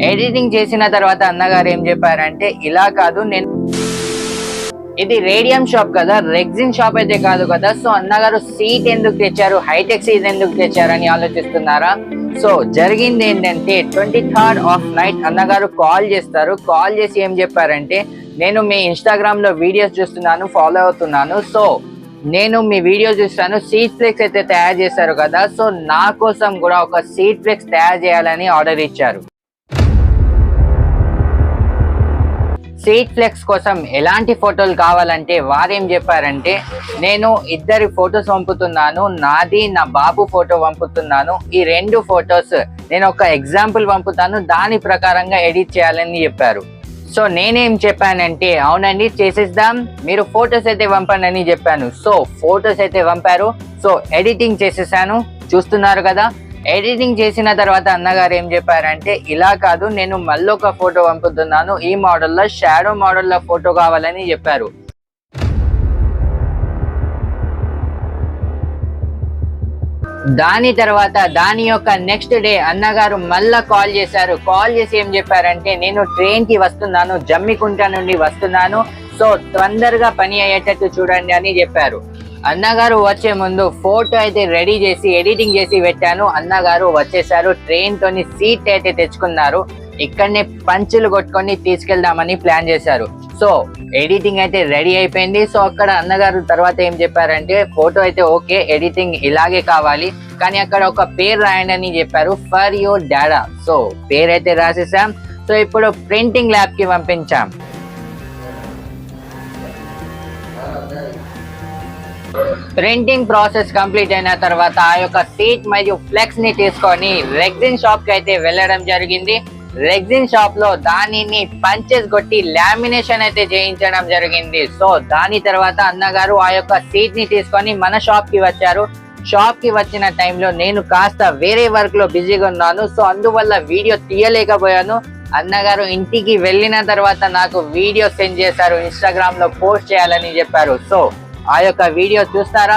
Editing చేసిన తర్వాత అన్నగారు ఏం చెప్పారంటే ఇలా కాదు, నేను ఇది రేడియం షాప్ కదా, రెగ్జిన్ షాప్ అయితే కాదు కదా, సో అన్నగారు సీట్ ఎందుకు తెచ్చారు, హైటెక్ సీట్ ఎందుకు తెచ్చారు అని ఆలోచిస్తున్నారా? సో జరిగింది ఏంటంటే 23rd ఆఫ్ నైట్ అన్నగారు కాల్ చేస్తారు. కాల్ చేసి ఏం చెప్పారంటే, నేను మీ ఇన్స్టాగ్రామ్ లో వీడియోస్ చూస్తున్నాను, ఫాలో అవుతున్నాను, సో నేను మీ వీడియో చూస్తాను, సీట్ ఫ్లెక్స్ అయితే తయారు చేశారు కదా, సో నా కోసం కూడా ఒక సీట్ ఫ్లెక్స్ తయారు చేయాలని ఆర్డర్ ఇచ్చారు. సీట్ ఫ్లెక్స్ కోసం ఎలాంటి ఫోటోలు కావాలంటే వారేం చెప్పారంటే, నేను ఇద్దరి ఫొటోస్ పంపుతున్నాను, నాది నా బాబు ఫోటో పంపుతున్నాను, ఈ 2 ఫొటోస్ నేను ఒక ఎగ్జాంపుల్ పంపుతాను, దాని ప్రకారంగా ఎడిట్ చేయాలని చెప్పారు. సో నేనేం చెప్పానంటే, అవునండి చేసేద్దాం, మీరు ఫొటోస్ అయితే పంపండి అని చెప్పాను. సో ఫొటోస్ అయితే పంపారు. సో ఎడిటింగ్ చేసేసాను, చూస్తున్నారు కదా. ఎడిటింగ్ చేసిన తర్వాత అన్నగారు ఏం చెప్పారంటే, ఇలా కాదు, నేను మళ్ళొక ఫోటో పంపుతున్నాను, ఈ మోడల్లో షాడో మోడల్లో ఫోటో కావాలని చెప్పారు. దాని తర్వాత దాని యొక్క నెక్స్ట్ డే అన్నగారు మళ్ళా కాల్ చేశారు. కాల్ చేసి ఏం చెప్పారంటే, నేను ట్రైన్ కి వస్తున్నాను, జమ్మికుంట నుండి వస్తున్నాను, సో తొందరగా పని అయ్యేటట్టు చూడండి అని చెప్పారు. అన్నగారు వచ్చే ముందు ఫోటో అయితే రెడీ చేసి ఎడిటింగ్ చేసి పెట్టాను. అన్నగారు వచ్చేసారు, ట్రైన్ తోని సీట్ అయితే తెచ్చుకున్నారు, ఇక్కడనే పంచులు కొట్టుకొని తీసుకెళ్దామని ప్లాన్ చేశారు. సో ఎడిటింగ్ అయితే రెడీ అయిపోయింది. సో అక్కడ అన్నగారు తర్వాత ఏం చెప్పారంటే, ఫోటో అయితే ఓకే, ఎడిటింగ్ ఇలాగే కావాలి, కానీ అక్కడ ఒక పేరు రాయండి అని చెప్పారు, ఫర్ యువర్ డాడా. సో పేరు అయితే రాసేసాం. సో ఇప్పుడు ప్రింటింగ్ ల్యాబ్ కి పంపించాం. ప్రింటింగ్ ప్రాసెస్ కంప్లీట్ అయిన తర్వాత ఆ యొక్క సీట్ మరియు ఫ్లెక్స్ ని తీసుకొని రెగ్జిన్ షాప్ కి అయితే వెళ్ళడం జరిగింది. రెగ్జిన్ షాప్ లో దానిని పంచెస్ కొట్టి లామినేషన్ అయితే చేయించడం జరిగింది. సో దాని తర్వాత అన్నగారు ఆ యొక్క సీట్ ని తీసుకొని మన షాప్ కి వచ్చారు. షాప్ కి వచ్చిన టైంలో నేను కాస్త వేరే వర్క్ లో బిజీగా ఉన్నాను, సో అందువల్ల వీడియో తీయలేకపోయాను. అన్నగారు ఇంటికి వెళ్ళిన తర్వాత నాకు వీడియో సెండ్ చేశారు, ఇన్స్టాగ్రామ్ లో పోస్ట్ చేయాలని చెప్పారు. సో ఆ యొక్క వీడియో చూస్తారా?